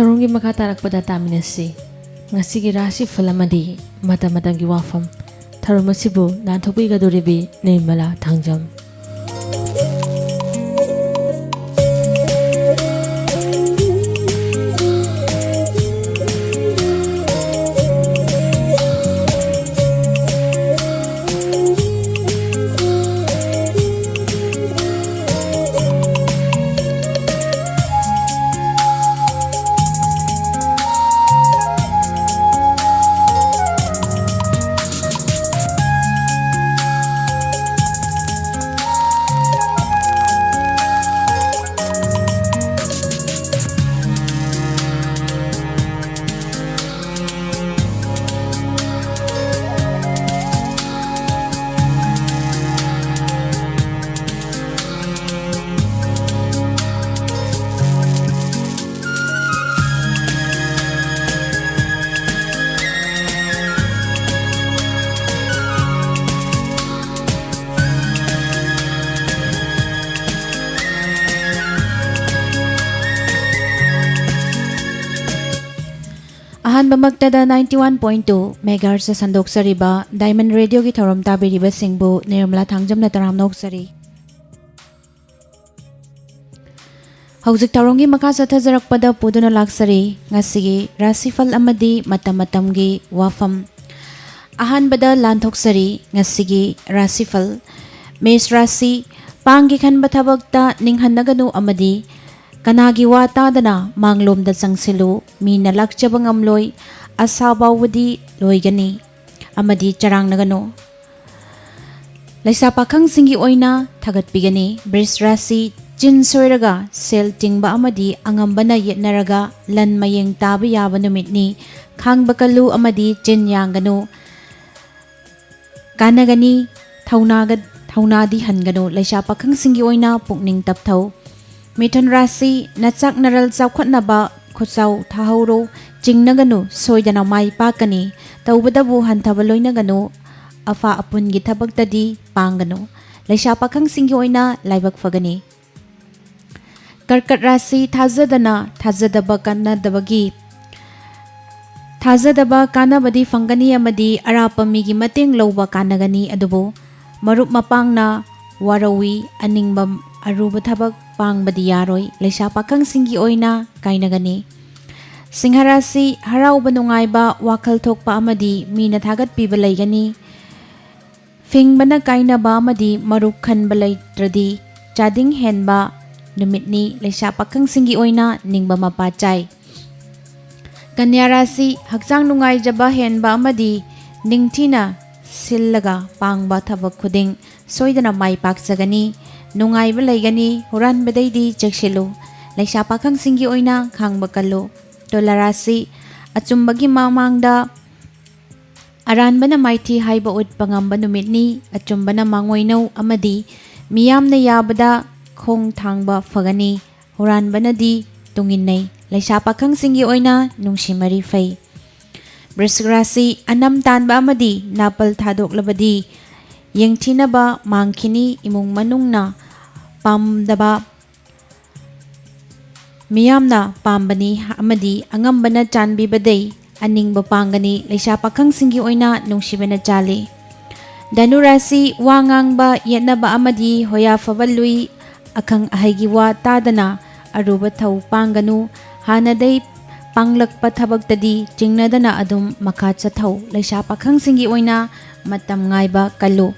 ꯊꯧꯔꯝꯒꯤ ꯃꯈꯥ ꯇꯥꯔꯛꯄꯗ ꯇꯥꯃꯤꯟꯅꯁꯤ ꯉꯁꯤꯒꯤ ꯔꯥꯁꯤ ꯐꯜ ꯑꯃꯗꯤ ꯃꯇꯝ ꯃꯇꯝꯒꯤ ꯋꯥꯐꯝ ꯊꯧꯔꯝ ꯑꯁꯤꯕꯨ ꯂꯥꯟꯊꯣꯛꯄꯤꯒꯗꯧꯔꯤꯕꯤ ꯅꯤꯔꯃꯂꯥ ꯊꯥꯡꯖꯝ ꯑꯍꯥꯟꯕꯃꯛꯇꯗ 91.2 ꯃꯦꯒꯥꯍꯔꯠꯁ ꯁꯟꯗꯣꯛꯆꯔꯤꯕ ꯗꯥꯏꯃꯟ ꯔꯦꯗꯤꯑꯣꯒꯤ ꯊꯧꯔꯝ ꯇꯥꯕꯤꯔꯤꯕꯁꯤꯡꯕꯨ ꯅꯤꯔꯃꯂꯥ ꯊꯥꯡꯖꯝꯅ ꯇꯔꯥꯝꯅ ꯑꯣꯛꯆꯔꯤ꯫ ꯍꯧꯖꯤꯛ ꯊꯧꯔꯝꯒꯤ ꯃꯈꯥ ꯆꯠꯊꯖꯔꯛꯄꯗ ꯄꯨꯗꯨꯅ ꯂꯥꯛꯆꯔꯤ ꯉꯁꯤꯒꯤ ꯔꯥꯁꯤꯐꯜ ꯑꯃꯗꯤ ꯃꯇꯝ ꯃꯇꯝꯒꯤ ꯋꯥꯐꯝ꯫ ꯑꯍꯥꯟꯕꯗ ꯂꯥꯟꯊꯣꯛꯆꯔꯤ ꯉꯁꯤꯒꯤ ꯔꯥꯁꯤꯐꯜ ꯃꯦꯁ ꯔꯥꯁꯤ ꯄꯥꯡꯒꯤ ꯈꯟꯕ ꯊꯕꯛꯇ ꯅꯤꯡꯍꯟꯅꯒꯅꯨ ꯑꯃꯗꯤ ꯀꯅꯥꯒꯤ ꯋꯥ ꯇꯥꯗꯅ ꯃꯥꯡꯂꯣꯝꯗ ꯆꯪꯁꯤꯜꯂꯨ ꯃꯤꯅ ꯂꯥꯛꯆꯕ ꯉꯝꯂꯣꯏ ꯑꯁꯥ ꯐꯥꯎꯕꯗꯤ ꯂꯣꯏꯒꯅꯤ ꯑꯃꯗꯤ ꯆꯔꯥꯡꯅꯒꯅꯨ ꯂꯩꯁꯥ ꯄꯥꯈꯪꯁꯤꯡꯒꯤ ꯑꯣꯏꯅ ꯊꯥꯒꯠꯄꯤꯒꯅꯤ꯫ ꯕ꯭ꯔꯤꯁ ꯔꯥꯁꯤ ꯆꯤꯟ ꯁꯣꯏꯔꯒ ꯁꯦꯜ ꯇꯤꯡꯕ ꯑꯃꯗꯤ ꯑꯉꯝꯕꯅ ꯌꯦꯠꯅꯔꯒ ꯂꯟ ꯃꯌꯦꯡ ꯇꯥꯕ ꯌꯥꯕ ꯅꯨꯃꯤꯠꯅꯤ ꯈꯥꯡꯕ ꯀꯜꯂꯨ ꯑꯃꯗꯤ ꯆꯤꯟ ꯌꯥꯡꯒꯅꯨ ꯀꯥꯟꯅꯒꯅꯤ ꯊꯧꯅꯥꯗꯤ ꯍꯟꯒꯅꯨ ꯂꯩꯁꯥ ꯄꯥꯈꯪꯁꯤꯡꯒꯤ ꯑꯣꯏꯅ ꯄꯨꯛꯅꯤꯡ ꯇꯞꯊꯧ꯫ ꯃꯤꯊꯨꯟ ꯔꯥꯁꯤ ꯅꯆꯥꯛ ꯅꯔꯜ ꯆꯥꯎꯈꯠꯅꯕ ꯈꯨꯠꯆꯥꯎ ꯊꯥꯍꯧꯔꯣ ꯆꯤꯡꯅꯒꯅꯨ ꯁꯣꯏꯗꯅ ꯃꯥꯏ ꯄꯥꯛꯀꯅꯤ ꯇꯧꯕꯗꯕꯨ ꯍꯟꯊꯕ ꯂꯣꯏꯅꯒꯅꯨ ꯑꯐꯥ ꯑꯄꯨꯟꯒꯤ ꯊꯕꯛꯇꯗꯤ ꯄꯥꯡꯒꯅꯨ ꯂꯩꯁꯥ ꯄꯥꯈꯪꯁꯤꯡꯒꯤ ꯑꯣꯏꯅ ꯂꯥꯏꯕꯛ ꯐꯒꯅꯤ꯫ ꯀꯔꯀꯠ ꯔꯥꯁꯤ ꯊꯥꯖꯗꯕ ꯀꯥꯟꯅꯕꯗꯤ ꯐꯪꯒꯅꯤ ꯑꯃꯗꯤ ꯑꯔꯥꯞꯄ ꯃꯤꯒꯤ ꯃꯇꯦꯡ ꯂꯧꯕ ꯀꯥꯟꯅꯒꯅꯤ ꯑꯗꯨꯕꯨ ꯃꯔꯨꯞ ꯃꯄꯥꯡꯅ ꯋꯥꯔꯧꯏ ꯑꯅꯤꯡꯕ ꯑꯔꯨꯕ ꯊꯕꯛ ꯄꯥꯡꯕꯗꯤ ꯌꯥꯔꯣꯏ ꯂꯩꯁꯥ ꯄꯥꯈꯪꯁꯤꯡꯒꯤ ꯑꯣꯏꯅ ꯀꯥꯏꯅꯒꯅꯤ꯫ ꯁꯤꯡꯍ ꯔꯥꯁꯤ ꯍꯔꯥꯎꯕ ꯅꯨꯡꯉꯥꯏꯕ ꯋꯥꯈꯜ ꯊꯣꯛꯄ ꯑꯃꯗꯤ ꯃꯤꯅ ꯊꯥꯒꯠꯄꯤꯕ ꯂꯩꯒꯅꯤ ꯐꯤꯡꯕꯅ ꯀꯥꯏꯅꯕ ꯑꯃꯗꯤ ꯃꯔꯨꯞ ꯈꯟꯕ ꯂꯩꯇ꯭ꯔꯗꯤ ꯆꯥꯗꯤꯡ ꯍꯦꯟꯕ ꯅꯨꯃꯤꯠꯅꯤ ꯂꯩꯁꯥ ꯄꯥꯈꯪꯁꯤꯡꯒꯤ ꯑꯣꯏꯅ ꯅꯤꯡꯕ ꯃꯄꯥ ꯆꯥꯏ꯫ ꯀꯟꯌꯥ ꯔꯥꯁꯤ ꯍꯛꯆꯥꯡ ꯅꯨꯡꯉꯥꯏꯖꯕ ꯍꯦꯟꯕ ꯑꯃꯗꯤ ꯅꯤꯡꯊꯤꯅ ꯁꯤꯜꯂꯒ ꯄꯥꯡꯕ ꯊꯕꯛ ꯈꯨꯗꯤꯡ ꯁꯣꯏꯗꯅ ꯃꯥꯏ ꯄꯥꯛꯆꯒꯅꯤ ꯅꯨꯡꯉꯥꯏꯕ ꯂꯩꯒꯅꯤ ꯍꯨꯔꯥꯟꯕꯗꯩꯗꯤ ꯆꯦꯛꯁꯤꯜꯂꯨ ꯂꯩꯁꯥ ꯄꯥꯈꯪꯁꯤꯡꯒꯤ ꯑꯣꯏꯅ ꯈꯥꯡꯕ ꯀꯜꯂꯨ꯫ ꯇꯨꯂꯥ ꯔꯥꯁꯤ ꯑꯆꯨꯝꯕꯒꯤ ꯃꯃꯥꯡꯗ ꯑꯔꯥꯟꯕꯅ ꯃꯥꯏꯊꯤ ꯍꯥꯏꯕ ꯎꯠꯄ ꯉꯝꯕ ꯅꯨꯃꯤꯠꯅꯤ ꯑꯆꯨꯝꯕꯅ ꯃꯥꯡꯑꯣꯏꯅꯧ ꯑꯃꯗꯤ ꯃꯤꯌꯥꯝꯅ ꯌꯥꯕꯗ ꯈꯣꯡ ꯊꯥꯡꯕ ꯐꯒꯅꯤ ꯍꯨꯔꯥꯟꯕꯅꯗꯤ ꯇꯨꯡꯏꯟꯅꯩ ꯂꯩꯁꯥ ꯄꯥꯈꯪꯁꯤꯡꯒꯤ ꯑꯣꯏꯅ ꯅꯨꯡꯁꯤ ꯃꯔꯤ ꯐꯩ꯫ ꯕ꯭ꯔꯤꯁꯛ ꯔꯥꯁꯤ ꯑꯅꯝ ꯇꯥꯟꯕ ꯑꯃꯗꯤ ꯅꯥꯄꯜ ꯊꯥꯗꯣꯛꯂꯕꯗꯤ ꯌꯦꯡꯊꯤꯅꯕ ꯃꯥꯡꯈꯤꯅꯤ ꯏꯃꯨꯡ ꯃꯅꯨꯡꯅ ꯄꯥꯝꯗꯕ ꯃꯤꯌꯥꯝꯅ ꯄꯥꯝꯕꯅꯤ ꯑꯃꯗꯤ ꯑꯉꯝꯕꯅ ꯆꯥꯟꯕꯤꯕꯗꯩ ꯑꯅꯤꯡꯕ ꯄꯥꯡꯒꯅꯤ ꯂꯩꯁꯥ ꯄꯥꯈꯪꯁꯤꯡꯒꯤ ꯑꯣꯏꯅ ꯅꯨꯡꯁꯤꯕꯅ ꯆꯥꯜꯂꯤ꯫ ꯙꯅꯨ ꯔꯥꯁꯤ ꯋꯥ ꯉꯥꯡꯕ ꯌꯦꯠꯅꯕ ꯑꯃꯗꯤ ꯍꯣꯌꯥꯐꯕ ꯂꯨꯏ ꯑꯈꯪ ꯑꯍꯩꯒꯤ ꯋꯥ ꯇꯥꯗꯅ ꯑꯔꯨꯕ ꯊꯧ ꯄꯥꯡꯒꯅꯨ ꯍꯥꯟꯅꯗꯩ ꯄꯥꯡꯂꯛꯄ ꯊꯕꯛꯇꯗꯤ ꯆꯤꯡꯅꯗꯅ ꯑꯗꯨꯝ ꯃꯈꯥ ꯆꯠꯊꯧ ꯂꯩꯁꯥ ꯄꯥꯈꯪꯁꯤꯡꯒꯤ ꯑꯣꯏꯅ ꯃꯇꯝ ꯉꯥꯏꯕ ꯀꯜꯂꯨ꯫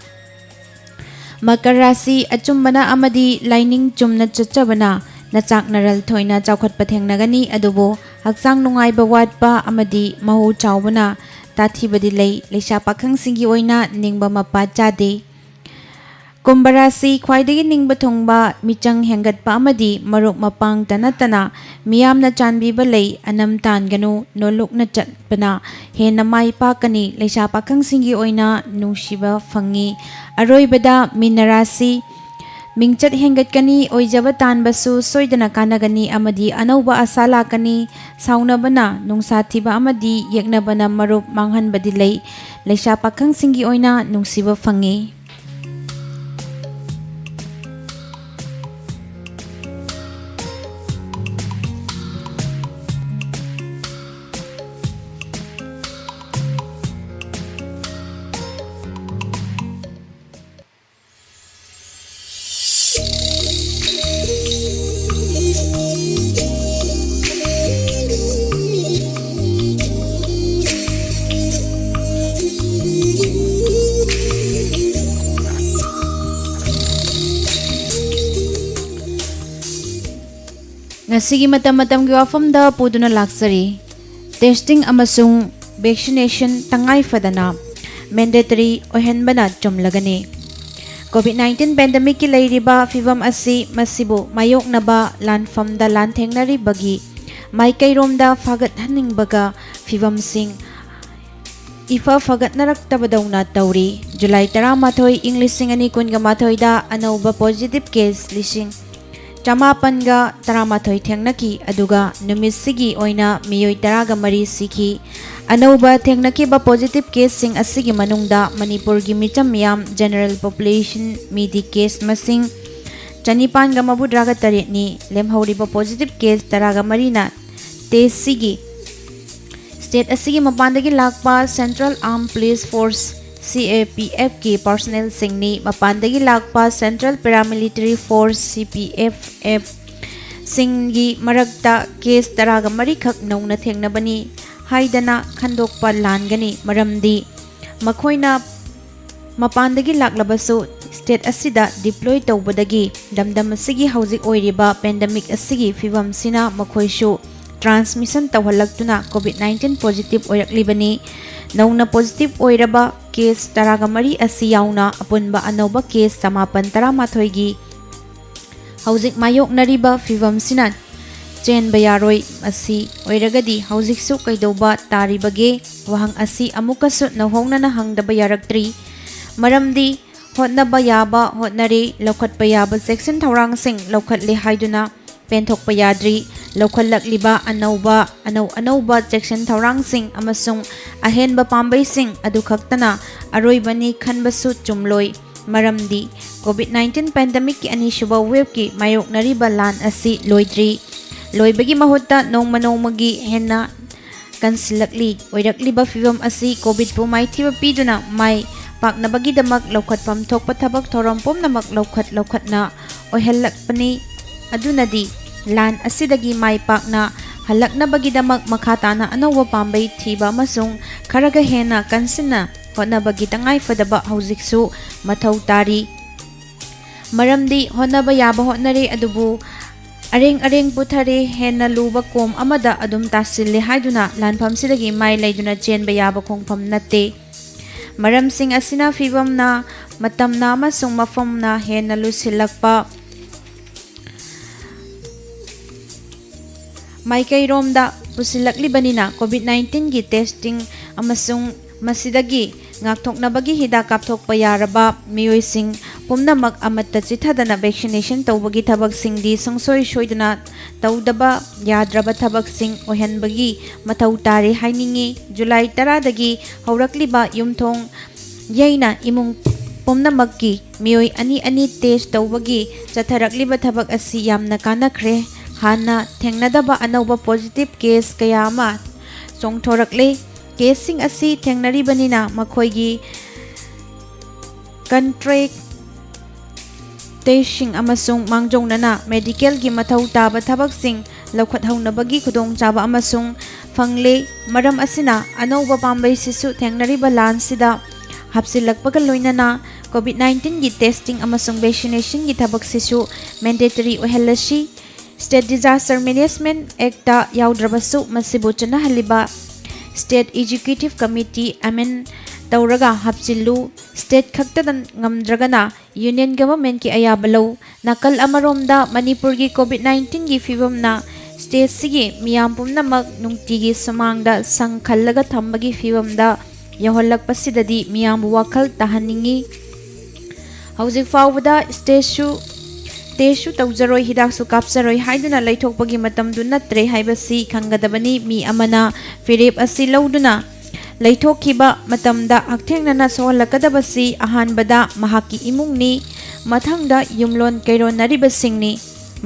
ꯃꯀꯔ ꯔꯥꯁꯤ ꯑꯆꯨꯝꯕꯅ ꯑꯃꯗꯤ ꯂꯥꯏꯅꯤꯡ ꯆꯨꯝꯅ ꯆꯠꯆꯕꯅ ꯅꯆꯥꯛ ꯅꯔꯜ ꯊꯣꯏꯅ ꯆꯥꯎꯈꯠꯄ ꯊꯦꯡꯅꯒꯅꯤ ꯑꯗꯨꯕꯨ ꯍꯛꯆꯥꯡ ꯅꯨꯡꯉꯥꯏꯕ ꯋꯥꯠꯄ ꯑꯃꯗꯤ ꯃꯍꯧ ꯆꯥꯎꯕꯅ ꯇꯥꯊꯤꯕꯗꯤ ꯂꯩ ꯂꯩꯁꯥ ꯄꯥꯈꯪꯁꯤꯡꯒꯤ ꯑꯣꯏꯅ ꯅꯤꯡꯕ ꯃꯄꯥ ꯆꯥꯗꯦ꯫ ꯀꯨꯝꯚ ꯔꯥꯁꯤ ꯈ꯭ꯋꯥꯏꯗꯒꯤ ꯅꯤꯡꯕ ꯊꯨꯡꯕ ꯃꯤꯆꯪ ꯍꯦꯟꯒꯠꯄ ꯑꯃꯗꯤ ꯃꯔꯨꯞ ꯃꯄꯥꯡꯇ ꯅꯠꯇꯅ ꯃꯤꯌꯥꯝꯅ ꯆꯥꯟꯕꯤꯕ ꯂꯩ ꯑꯅꯝ ꯇꯥꯟꯒꯅꯨ ꯅꯣꯂꯨꯛꯅ ꯆꯠꯄꯅ ꯍꯦꯟꯅ ꯃꯥꯏ ꯄꯥꯛꯀꯅꯤ ꯂꯩꯁꯥ ꯄꯥꯈꯪꯁꯤꯡꯒꯤ ꯑꯣꯏꯅ ꯅꯨꯡꯁꯤꯕ ꯐꯪꯉꯤ꯫ ꯑꯔꯣꯏꯕꯗ ꯃꯤꯅ ꯔꯥꯁꯤ ꯃꯤꯡꯆꯠ ꯍꯦꯟꯒꯠꯀꯅꯤ ꯑꯣꯏꯖꯕ ꯇꯥꯟꯕꯁꯨ ꯁꯣꯏꯗꯅ ꯀꯥꯟꯅꯒꯅꯤ ꯑꯃꯗꯤ ꯑꯅꯧꯕ ꯑꯁꯥ ꯂꯥꯛꯀꯅꯤ ꯁꯥꯎꯅꯕꯅ ꯅꯨꯡꯁꯥ ꯊꯤꯕ ꯑꯃꯗꯤ ꯌꯦꯛꯅꯕꯅ ꯃꯔꯨꯞ ꯃꯥꯡꯍꯟꯕꯗꯤ ꯂꯩ ꯂꯩꯁꯥ ꯄꯥꯈꯪꯁꯤꯡꯒꯤ ꯑꯣꯏꯅ ꯅꯨꯡꯁꯤꯕ ꯐꯪꯉꯤ꯫ Ngasigi matam-matamgi wafamda puduna laksari. Testing amasung vaccination tangay fadana mandatory ohenbana chomlagani. COVID-19 pandemic ki layriba fivam asi masibu mayok naba lanfamda lanthengnari bagi maikairomda fagat haningbaga fivam sing ifa fagat naraktabadawna tawri. July 13 ing lising ani kunga mathoida anauba positive case lising Chamapan ga taramathoy thengnaki aduga numit sigi oina miyoi taraga mari siki anauba thengnaki ba positive case sing asigi manungda Manipur gi micham miyam general population midi case masing chanipan ga mabudraga tarit ni lemhori ba positive case taraga marina te sigi state asigi mapandagi lakpa Central Armed Police Force CAPF ki personnel singni mapandagi lakpa Central Paramilitary Force CPFF singgi maragta case taraga marikhak nauna thengnabani haidana khandokpa langani maramdi makhoina mapandagi laklabasu state asida deploy tawbadagi damdam asigi hauzik oiriba pandemic asigi fivam sina makhoishu transmission tawhalaktuna COVID-19 positive oiraklibani nauna positive oiraba case taraga mari asi yauna apunba anauba case samapan taramathoy gi hauzik mayok nariba fivam sinan chen bayaroi asi oiragadi hauzik su kaidoba taribage wahang asi amukasu nahongna na hangdaba yaraktri maramdi hotnaba yaba hotnari lokhatpa yaba section thorang sing lokhatle haiduna penthokpa yadri lokhalakliba anauba section thorang sing amasung ahenba pambai sing adu khaktana aroibani khanbasu chumloi maramdi COVID-19 pandemic ki ani shuba wave ki mayok nariba lan asi loidri loibagi mahutta nongmagi henna kansilakli oirakliba fivam asi COVID pu mai thiba piduna mai paknabagi damak lokhatpam thokpa thabak thorompom namak lokhatna oihallakpani adunadi lan asidagi mai pakna halaknabagi damak makhatana anowa pambai thiba masung kharaga hena kansina hotnabagi tangai fadaba hauziksu mathau tari maramdi hotnaba yaba hotnare adubu areng puthare hena luba kom amada adum tasille haiduna lanpham sidagi mai leiduna chenba yaba khongpham natte maram sing asina fibamna matamna masung mafamna hena lusilakpa maikairomda pusilaklibanina COVID-19 gi testing amasung masidagi ngakthoknabagi hidak kapthokpa yaraba miyoising pumnamak amatta chithadana vaccination tawbagi thabak singdi songsoi soidana tawdaba yadraba thabak sing ohenbagi mathau tare hainingi July 10 dagi haurakliba yumthong yaina imung pumnamakki miyoi ani test tawbagi chatharakliba thabak asi yamna kanakhre hana thengnadaba anauba positive case kayama chongthorakle casing asi thengnaribanina makhoigi contract testing amasung mangjongnana medical gi mathau taba thabak sing lokhat haunabagi khudong chaba amasung fangle maram asina anauba pambai sisu thengnariba lan sida hapsilakpaga loinana COVID-19 gi testing amasung vaccination gi thabak sisu mandatory ohelashi State Disaster Management Act ta yaudrabasu masibu chana haliba State Executive Committee amen tauraga hapsillu state khaktadan ngamdragana Union Government ki ayabalo nakal amaromda Manipur gi COVID-19 gi fibamna state sigi miyam pumnamak nungtigi samangda sangkhallaga thambagi fibamda yahollakpasidadi miyam wakhal tahaningi hauzik fawbada Teshu tawzaroi hidak su kapsaroi haiduna laithokpagi matamdu natre haibasi khangadabani mi amana firep asi lauduna laithokhiba matamda hakthengnana sohalakadabasi ahanbada mahaki imungni mathangda yumlon kairon naribasingni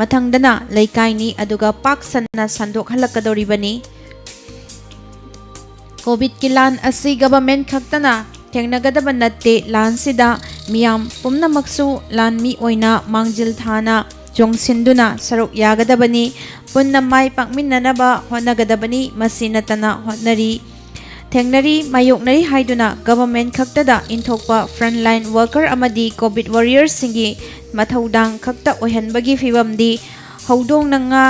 mathangdana laikaini aduga paksanna sandok halakadoribani COVID kilan asi government khaktana thengnagadaba natte lansida miyam pumnamaksu lan mi oina mangjil thana jongsinduna saruk yagadabani punna mai pakminnanaba honagadabani masinatana hotnari thengnari mayoknari haiduna government khaktada inthokpa frontline worker amadi COVID warriors singi mathaudang khakta ohenbagi fibamdi houdong nanga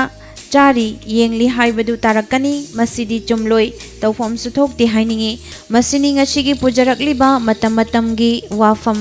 ꯆꯥꯔꯤ ꯌꯦꯡꯂꯤ ꯍꯥꯏꯕꯗꯨ ꯇꯥꯔꯛꯀꯅꯤ ꯃꯁꯤꯗꯤ ꯆꯨꯝꯂꯣꯏ ꯇꯧꯐꯝꯁꯨ ꯊꯣꯛꯇꯦ ꯍꯥꯏꯅꯤꯡꯉꯤ ꯃꯁꯤꯅꯤ ꯉꯁꯤꯒꯤ ꯄꯨꯖꯔꯛꯂꯤꯕ ꯃꯇꯝ ꯃꯇꯝꯒꯤ ꯋꯥꯐꯝ